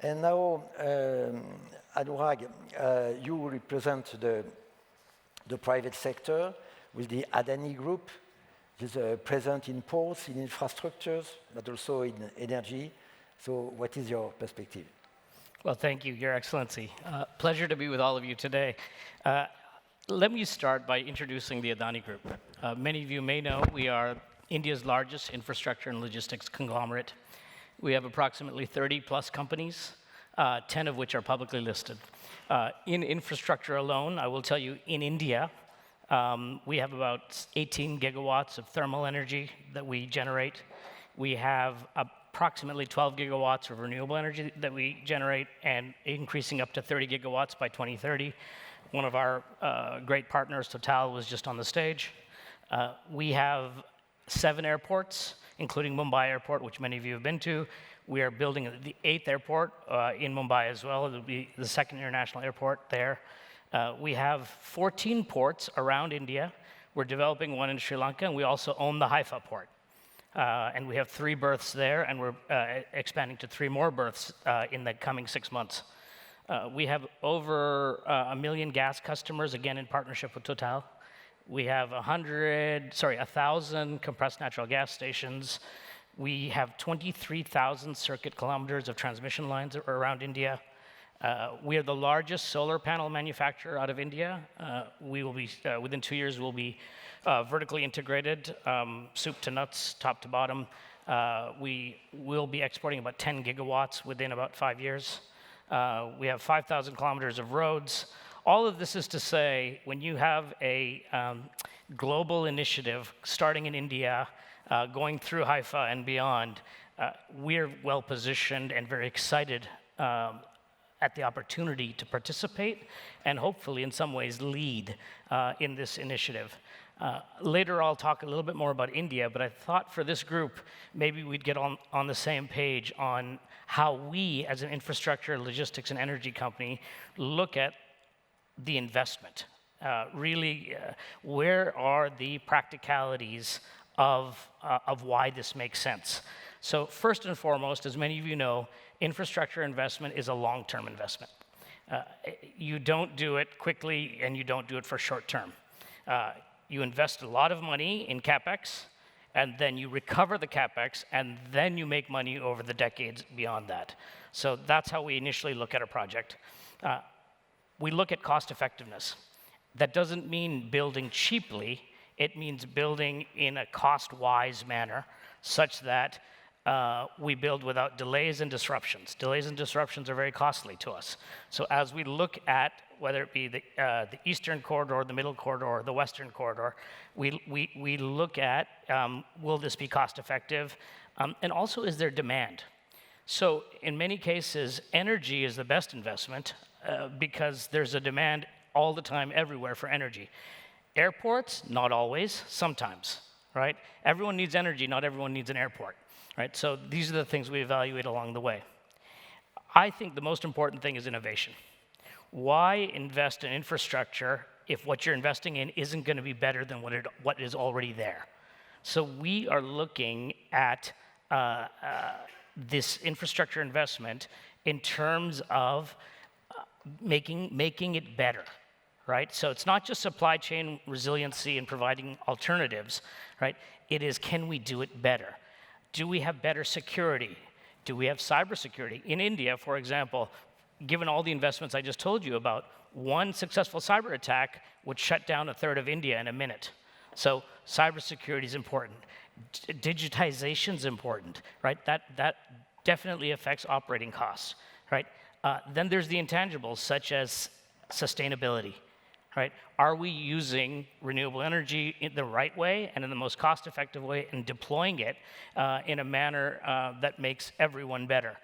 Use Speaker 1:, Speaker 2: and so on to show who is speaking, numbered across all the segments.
Speaker 1: And now, Anurag, you represent the private sector with the Adani Group. It is present in ports, in infrastructures, but also in energy. So what is your perspective?
Speaker 2: Well, thank you, Your Excellency. Pleasure to be with all of you today. Let me start by introducing the Adani Group. Many of you may know we are India's largest infrastructure and logistics conglomerate. We have approximately 30 plus companies, 10 of which are publicly listed. In infrastructure alone, I will tell you, in India, we have about 18 gigawatts of thermal energy that we generate. We have approximately 12 gigawatts of renewable energy that we generate, and increasing up to 30 gigawatts by 2030. One of our great partners, Total, was just on the stage. We have 7 airports, including Mumbai Airport, which many of you have been to. We are building the 8th airport in Mumbai as well. It'll be the 2nd international airport there. We have 14 ports around India. We're developing one in Sri Lanka, and we also own the Haifa port. And we have 3 berths there, and we're expanding to 3 more berths in the coming 6 months. We have over 1 million gas customers, again in partnership with Total. We have 1,000 compressed natural gas stations. We have 23,000 circuit kilometers of transmission lines around India. We are the largest solar panel manufacturer out of India. We will be, within 2 years, we'll be vertically integrated, soup to nuts, top to bottom. We will be exporting about 10 gigawatts within about 5 years. We have 5,000 kilometers of roads. All of this is to say, when you have a global initiative starting in India, going through Haifa and beyond, we're well positioned and very excited at the opportunity to participate and hopefully in some ways lead in this initiative. Later I'll talk a little bit more about India, but I thought for this group, maybe we'd get on the same page on how we as an infrastructure, logistics, and energy company look at the investment. Really, where are the practicalities of why this makes sense? So first and foremost, as many of you know, infrastructure investment is a long-term investment. You don't do it quickly, and you don't do it for short term. You invest a lot of money in CapEx, and then you recover the CapEx, and then you make money over the decades beyond that. So that's how we initially look at a project. We look at cost effectiveness. That doesn't mean building cheaply. It means building in a cost-wise manner, such that we build without delays and disruptions. Delays and disruptions are very costly to us. So as we look at whether it be the eastern corridor, the middle corridor, or the western corridor, we look at, will this be cost effective? And also, is there demand? So in many cases, energy is the best investment because there's a demand all the time, everywhere for energy. Airports, not always, sometimes, right? Everyone needs energy, not everyone needs an airport, right? So these are the things we evaluate along the way. I think the most important thing is innovation. Why invest in infrastructure if what you're investing in isn't going to be better than what is already there? So we are looking at this infrastructure investment in terms of making it better, right? So it's not just supply chain resiliency and providing alternatives, right? It is, can we do it better? Do we have better security? Do we have cybersecurity? In India, for example, given all the investments I just told you about, one successful cyber attack would shut down a third of India in a minute. So cybersecurity is important. Digitization is important, right? That definitely affects operating costs, right? Then there's the intangibles, such as sustainability, right? Are we using renewable energy in the right way and in the most cost-effective way and deploying it in a manner that makes everyone better?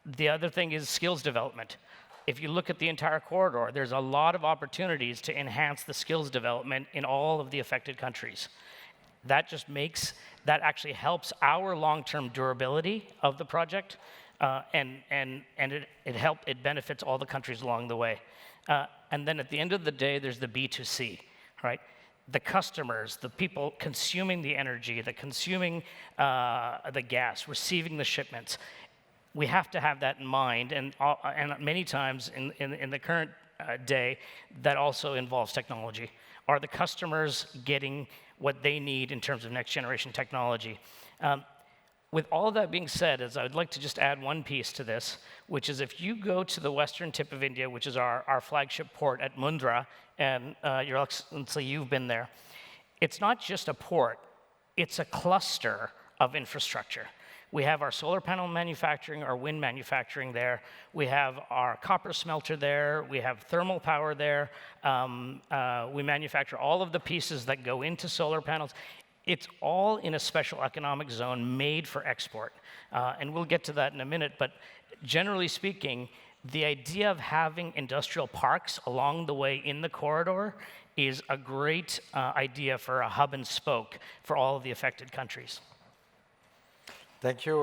Speaker 2: The other thing is skills development. If you look at the entire corridor, there's a lot of opportunities to enhance the skills development in all of the affected countries. That actually helps our long-term durability of the project, and it benefits all the countries along the way. And then at the end of the day, there's the B2C, right? The customers, the people consuming the energy, the consuming the gas, receiving the shipments. we have to have that in mind, and many times in the current day, that also involves technology. Are the customers getting what they need in terms of next generation technology? With all that being said, I would like to just add one piece to this, which is if you go to the western tip of India, which is our flagship port at Mundra, and Your Excellency, you've been there, it's not just a port, it's a cluster of infrastructure. We have our solar panel manufacturing, our wind manufacturing there. We have our copper smelter there. We have thermal power there. We manufacture all of the pieces that go into solar panels. It's all in a special economic zone made for export. And we'll get to that in a minute, but generally speaking, the idea of having industrial parks along the way in the corridor is a great idea for a hub and spoke for all of the affected countries.
Speaker 1: Thank you,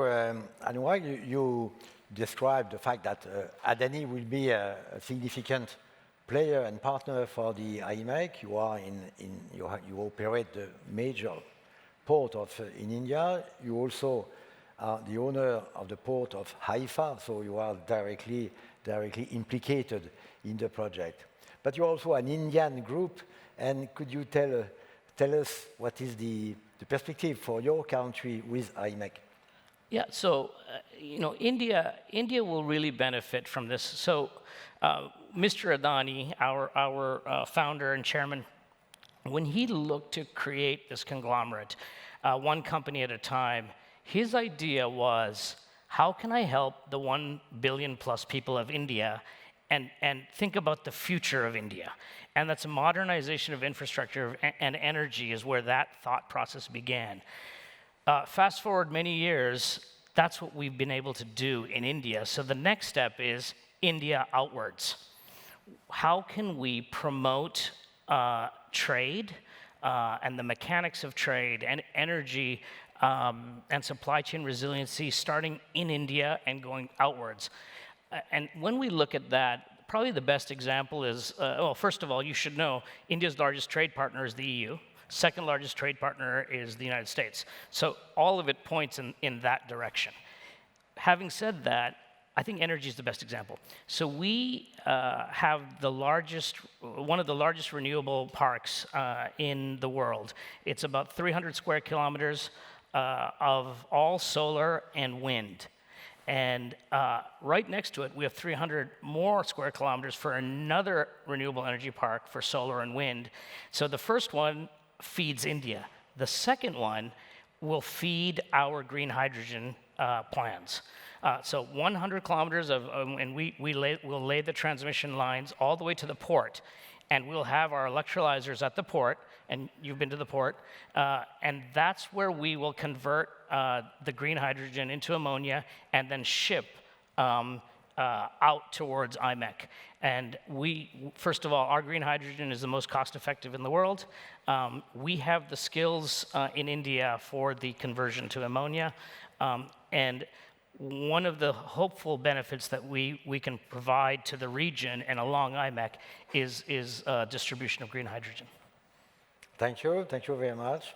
Speaker 1: Anurag. You described the fact that Adani will be a significant player and partner for the IMEC. You operate the major port in India. You also are the owner of the port of Haifa, so you are directly implicated in the project. But you're also an Indian group, and could you tell us what is the perspective for your country with IMEC?
Speaker 2: Yeah, so India will really benefit from this. So Mr. Adani, our founder and chairman, when he looked to create this conglomerate, one company at a time, his idea was, how can I help the 1 billion plus people of India and think about the future of India? And that's a modernization of infrastructure and energy is where that thought process began. Fast forward many years, that's what we've been able to do in India. So the next step is India outwards. How can we promote trade and the mechanics of trade and energy and supply chain resiliency starting in India and going outwards? And when we look at that, probably the best example is, well, first of all, you should know India's largest trade partner is the EU. Second largest trade partner is the United States. So all of it points in that direction. Having said that, I think energy is the best example. So we have one of the largest renewable parks in the world. It's about 300 square kilometers of all solar and wind. And right next to it, we have 300 more square kilometers for another renewable energy park for solar and wind. So the first one feeds India. The second one will feed our green hydrogen plans. So 100 kilometers and we'll lay the transmission lines all the way to the port, and we'll have our electrolyzers at the port, and you've been to the port, and that's where we will convert the green hydrogen into ammonia and then ship out towards IMEC. And first of all, our green hydrogen is the most cost-effective in the world. We have the skills in India for the conversion to ammonia. And one of the hopeful benefits that we can provide to the region and along IMEC is distribution of green hydrogen.
Speaker 1: Thank you very much.